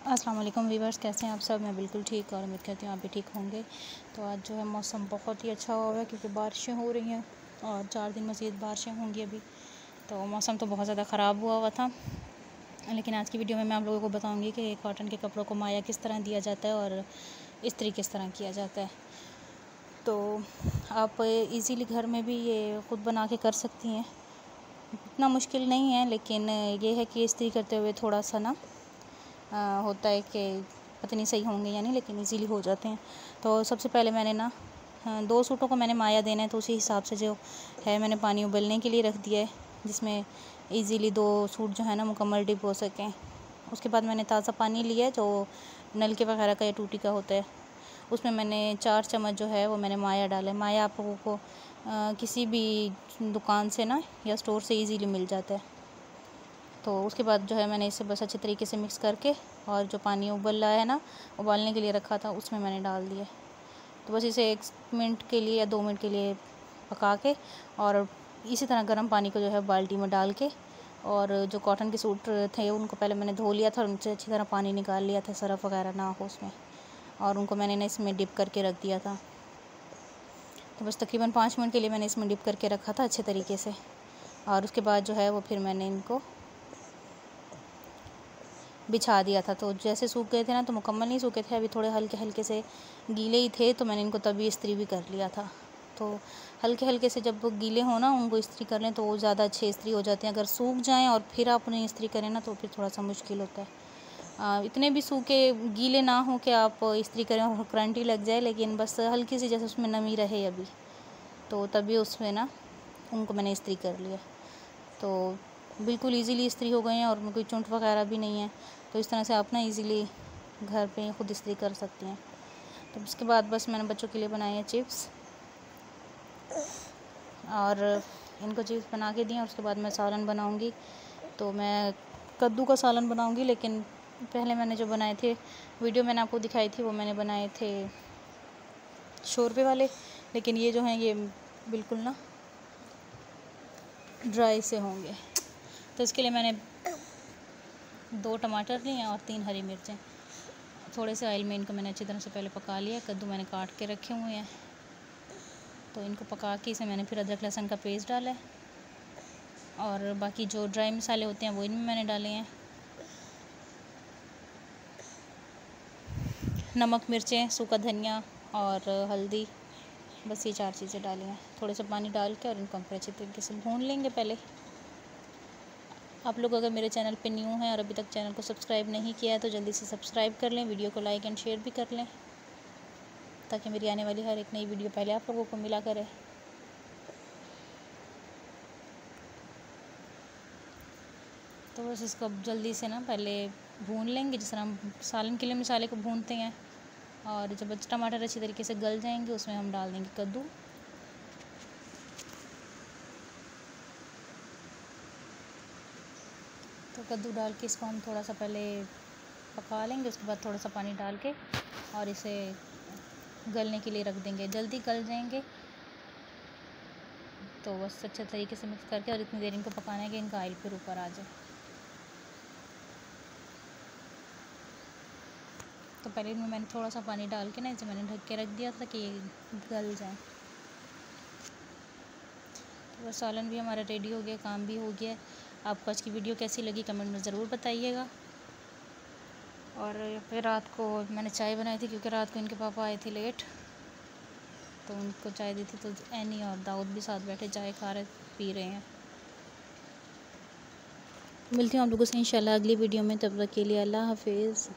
अस्सलाम वालेकुम वीवर्स, कैसे हैं आप सब। मैं बिल्कुल ठीक और उम्मीद करती हूँ आप भी ठीक होंगे। तो आज जो है मौसम बहुत ही अच्छा हुआ है क्योंकि बारिशें हो रही हैं और 4 दिन मज़ीद बारिशें होंगी अभी। तो मौसम तो बहुत ज़्यादा ख़राब हुआ था, लेकिन आज की वीडियो में मैं आप लोगों को बताऊँगी कि कॉटन के कपड़ों को माया किस तरह दिया जाता है और इस्त्री किस तरह किया जाता है। तो आप इजीली घर में भी ये ख़ुद बना के कर सकती हैं। इतना मुश्किल नहीं है, लेकिन ये है कि इस्त्री करते हुए थोड़ा सा ना होता है कि पता नहीं सही होंगे या नहीं, लेकिन इजीली हो जाते हैं। तो सबसे पहले मैंने ना 2 सूटों को मैंने माया देना है, तो उसी हिसाब से जो है मैंने पानी उबलने के लिए रख दिया है, जिसमें इजीली 2 सूट जो है ना मुकम्मल डिप हो सकें। उसके बाद मैंने ताज़ा पानी लिया है जो नल के वगैरह का या टूटी का होता है। उसमें मैंने 4 चम्मच जो है वो मैंने माया डाला है। माया आप लोगों को किसी भी दुकान से ना या स्टोर से ईज़िली मिल जाता है। तो उसके बाद जो है मैंने इसे बस अच्छे तरीके से मिक्स करके और जो पानी उबल रहा है ना, उबालने के लिए रखा था, उसमें मैंने डाल दिया। तो बस इसे 1 मिनट के लिए या 2 मिनट के लिए पका के और इसी तरह गर्म पानी को जो है बाल्टी में डाल के, और जो कॉटन के सूट थे उनको पहले मैंने धो लिया था और उनसे अच्छी तरह पानी निकाल लिया था, सरफ़ वगैरह ना हो उसमें, और उनको मैंने ना इसमें डिप करके रख दिया था। तो बस तकरीबन 5 मिनट के लिए मैंने इसमें डिप करके रखा था अच्छे तरीके से, और उसके बाद जो है वो फिर मैंने इनको बिछा दिया था। तो जैसे सूख गए थे ना, तो मुकम्मल नहीं सूखे थे, अभी थोड़े हल्के हल्के से गीले ही थे, तो मैंने इनको तभी इस्त्री भी कर लिया था। तो हल्के हल्के से जब वो गीले हो ना, उनको इस्त्री कर लें तो वो ज़्यादा अच्छे इस्त्री हो जाते हैं। अगर सूख जाएं और फिर आप उन्हें इस्त्री करें ना, तो फिर थोड़ा सा मुश्किल होता है। इतने भी सूखे गीले ना हो कि आप इस्त्री करें और करंट ही लग जाए, लेकिन बस हल्की सी जैसे उसमें नमी रहे अभी, तो तभी उसमें ना उनको मैंने इस्त्री कर लिया। तो बिल्कुल इजीली इस्त्री हो गए हैं और कोई चुंट वगैरह भी नहीं है। तो इस तरह से आप ना इजीली घर पे ख़ुद इस्त्री कर सकती हैं। तो उसके बाद बस मैंने बच्चों के लिए बनाए हैं चिप्स, और इनको चिप्स बना के दिए। और उसके बाद मैं सालन बनाऊंगी। तो मैं कद्दू का सालन बनाऊंगी, लेकिन पहले मैंने जो बनाए थे, वीडियो मैंने आपको दिखाई थी, वो मैंने बनाए थे शोरबे वाले, लेकिन ये जो हैं ये बिल्कुल ना ड्राई से होंगे। तो इसके लिए मैंने 2 टमाटर लिए और 3 हरी मिर्चें। थोड़े से ऑयल में इनको मैंने अच्छी तरह से पहले पका लिया। कद्दू मैंने काट के रखे हुए हैं, तो इनको पका के इसे मैंने फिर अदरक लहसुन का पेस्ट डाला है, और बाकी जो ड्राई मसाले होते हैं वो इनमें मैंने डाले हैं। नमक, मिर्चें, सूखा धनिया और हल्दी, बस ये 4 चीज़ें डाली हैं। थोड़े से पानी डाल के और इनको हम फिर अच्छे तरीके से भून लेंगे। पहले आप लोग अगर मेरे चैनल पे न्यू हैं और अभी तक चैनल को सब्सक्राइब नहीं किया है, तो जल्दी से सब्सक्राइब कर लें, वीडियो को लाइक एंड शेयर भी कर लें, ताकि मेरी आने वाली हर एक नई वीडियो पहले आप लोगों को मिला करे। तो बस इसको जल्दी से ना पहले भून लेंगे, जिस तरह हम सालन के लिए मसाले को भूनते हैं। और जब टमाटर अच्छी तरीके से गल जाएंगे, उसमें हम डाल देंगे कद्दू। तो कद्दू डाल के इसको हम थोड़ा सा पहले पका लेंगे। उसके बाद थोड़ा सा पानी डाल के और इसे गलने के लिए रख देंगे, जल्दी गल जाएंगे। तो बस अच्छे तरीके से मिक्स करके और इतनी देर इनको पकाना है कि इनका ऑयल फिर ऊपर आ जाए। तो पहले इनमें मैंने थोड़ा सा पानी डाल के ना इसे मैंने ढक के रख दिया था कि ये गल जाए। तो बस सालन भी हमारा रेडी हो गया, काम भी हो गया। आपको आज की वीडियो कैसी लगी कमेंट में ज़रूर बताइएगा। और फिर रात को मैंने चाय बनाई थी, क्योंकि रात को इनके पापा आए थे लेट, तो उनको चाय दी थी। तो एनी और दाऊद भी साथ बैठे चाय खा रहे पी रहे हैं। मिलती हूँ आप लोगों से इंशाल्लाह अगली वीडियो में, तब तक के लिए अल्लाह हाफिज़।